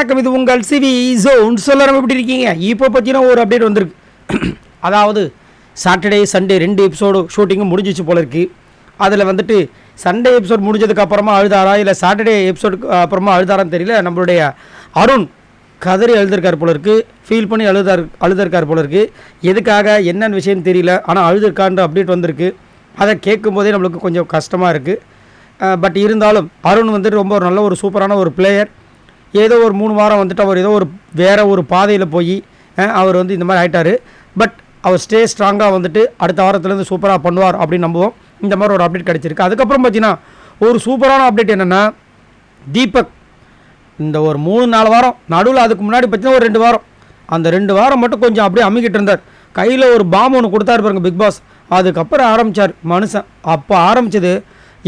வணக்கம், இது உங்கள் சிவி ஜோன். சொல்லலாம் எப்படி இருக்கீங்க? இப்போ பார்த்தீங்கன்னா ஒரு அப்டேட் வந்திருக்கு. அதாவது சாட்டர்டே சண்டே 2 எபிசோடு ஷூட்டிங்கும் முடிஞ்சிச்சு போல இருக்குது. அதில் வந்துட்டு சண்டே எபிசோட் முடிஞ்சதுக்கு அப்புறமா அழுதாரா இல்லை சாட்டர்டே எபிசோடுக்கு அப்புறமா அழுதாரான்னு தெரியல. நம்மளுடைய அருண் கதறி அழுதுருக்கார் போல இருக்குது, ஃபீல் பண்ணி அழுதுருக்கார் போல இருக்குது. எதுக்காக என்னென்னு விஷயம் தெரியல, ஆனால் அழுதுருக்கான்ற அப்டேட் வந்திருக்கு. அதை கேட்கும் போதே நம்மளுக்கு கொஞ்சம் கஷ்டமாக இருக்குது. பட் இருந்தாலும் அருண் வந்துட்டு ரொம்ப நல்ல ஒரு சூப்பரான ஒரு பிளேயர். ஏதோ ஒரு 3 வாரம் வந்துட்டு அவர் ஏதோ ஒரு வேறு ஒரு பாதையில் போய் அவர் வந்து இந்த மாதிரி ஆகிட்டார். பட் அவர் ஸ்டே ஸ்ட்ராங்காக வந்துட்டு அடுத்த வாரத்துலேருந்து சூப்பராக பண்ணுவார் அப்படின்னு நம்புவோம். இந்த மாதிரி ஒரு அப்டேட் கிடச்சிருக்கு. அதுக்கப்புறம் பார்த்தீங்கன்னா ஒரு சூப்பரான அப்டேட் என்னென்னா, தீபக் இந்த ஒரு 3-4 வாரம் நடுவில், அதுக்கு முன்னாடி பார்த்தீங்கன்னா ஒரு 2 வாரம், அந்த 2 வாரம் மட்டும் கொஞ்சம் அப்படியே அமுக்கிட்டு இருந்தார். கையில் ஒரு பாம்பு ஒன்று கொடுத்தாரு பாருங்க பிக் பாஸ். அதுக்கப்புறம் ஆரம்பித்தார் மனுஷன். அப்போ ஆரம்பித்தது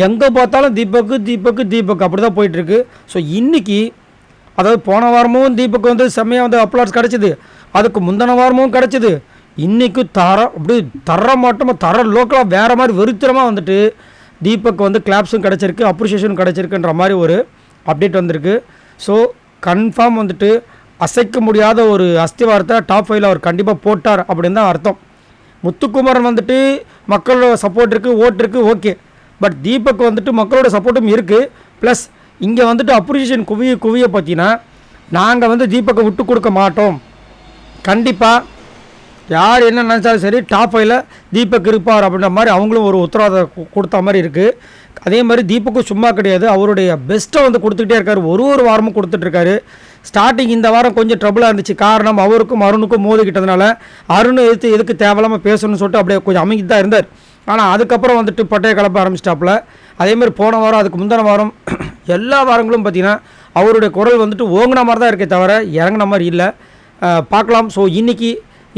எங்கே பார்த்தாலும் தீபக்கு தீபக்கு தீபக் அப்படி தான் போயிட்டுருக்கு. ஸோ இன்றைக்கி, அதாவது போன வாரமும் தீபக் வந்து செம்மையாக வந்து அப்ளாட்ஸ் கிடச்சிது, அதுக்கு முந்தின வாரமும் கிடச்சிது. இன்றைக்கி அப்படி தர லோக்கலாக வேறு மாதிரி வெறுத்தரமாக வந்துட்டு தீபக் வந்து கிளாப்ஸும் கிடச்சிருக்கு, அப்ரிஷியேஷனும் கிடச்சிருக்குன்ற மாதிரி ஒரு அப்டேட் வந்திருக்கு. ஸோ கன்ஃபார்ம் வந்துட்டு அசைக்க முடியாத ஒரு அஸ்திவாரத்தை டாப் 5ல் அவர் கண்டிப்பாக போட்டார் அப்படின்னு தான் அர்த்தம். முத்துக்குமரன் வந்துட்டு மக்களோட சப்போர்ட் இருக்குது, ஓட்டு இருக்குது, ஓகே. பட் தீபக் வந்துட்டு மக்களோட சப்போர்ட்டும் இருக்குது. ப்ளஸ் இங்கே வந்துட்டு அப்ரிஷியேஷன் குவிய பார்த்தீங்கன்னா, நாங்கள் வந்து தீபக்கை விட்டு கொடுக்க மாட்டோம். கண்டிப்பாக யார் என்ன நினச்சாலும் சரி டாப் 5ல் தீபக் இருப்பார் அப்படின்ற மாதிரி அவங்களும் ஒரு உத்தரவாதம் கொடுத்த மாதிரி இருக்குது. அதே மாதிரி தீபக்கும் சும்மா கிடையாது, அவருடைய பெஸ்ட்டை வந்து கொடுத்துக்கிட்டே இருக்கார். ஒரு வாரமும் கொடுத்துட்ருக்காரு. ஸ்டார்டிங் இந்த வாரம் கொஞ்சம் ட்ரபுளாக இருந்துச்சு. காரணம் அவருக்கும் அருணுக்கும் மோதிக்கிட்டதுனால அருண் எதுக்கு தேவையில்லாமல் பேசணும்னு சொல்லிட்டு அப்படியே கொஞ்சம் அமைக்கிட்டு தான் இருந்தார். ஆனால் அதுக்கப்புறம் வந்துட்டு பட்டையை கிளப்ப ஆரம்பிச்சிட்டாப்புல. அதேமாதிரி போன வாரம், அதுக்கு முந்தின வாரம், எல்லா வாரங்களும் பார்த்திங்கன்னா அவருடைய குரல் வந்துட்டு ஓங்கின மாதிரி தான் இருக்கே தவிர இறங்கின மாதிரி இல்லை. பார்க்கலாம். ஸோ இன்றைக்கி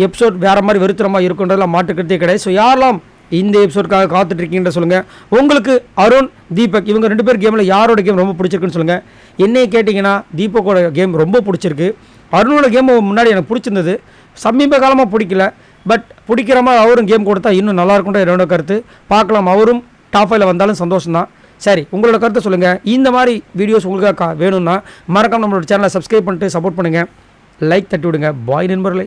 எபிசோட் வேறு மாதிரி வெறுத்துறமாக இருக்குன்றதுலாம் மாட்டுக்கிறதே கிடையாது. ஸோ யாரெல்லாம் இந்த எபிசோடுக்காக காத்துட்ருக்கீங்கன்ற சொல்லுங்கள். உங்களுக்கு அருண், தீபக் இவங்க 2 பேர் கேமில் யாரோட கேம் ரொம்ப பிடிச்சிருக்குன்னு சொல்லுங்கள். என்னையே கேட்டிங்கன்னா தீபக்கோட கேம் ரொம்ப பிடிச்சிருக்கு. அருணோட கேம் முன்னாடி எனக்கு பிடிச்சிருந்தது, சமீப காலமாக பிடிக்கல. பட் பிடிக்கிற மாதிரி அவரும் கேம் கொடுத்தா இன்னும் நல்லாயிருக்குன்ற என்னோட கருத்து. பார்க்கலாம், அவரும் டாப் 5ல் வந்தாலும் சந்தோஷம்தான். சரி, உங்களோட கருத்தை சொல்லுங்கள். இந்த மாதிரி வீடியோஸ் உங்களுக்காக வேணும்னா மறக்காம நம்மளோட சேனலை சப்ஸ்கிரைப் பண்ணிட்டு சப்போர்ட் பண்ணுங்கள். லைக் தட்டி விடுங்க. பாய் நண்பர்களே.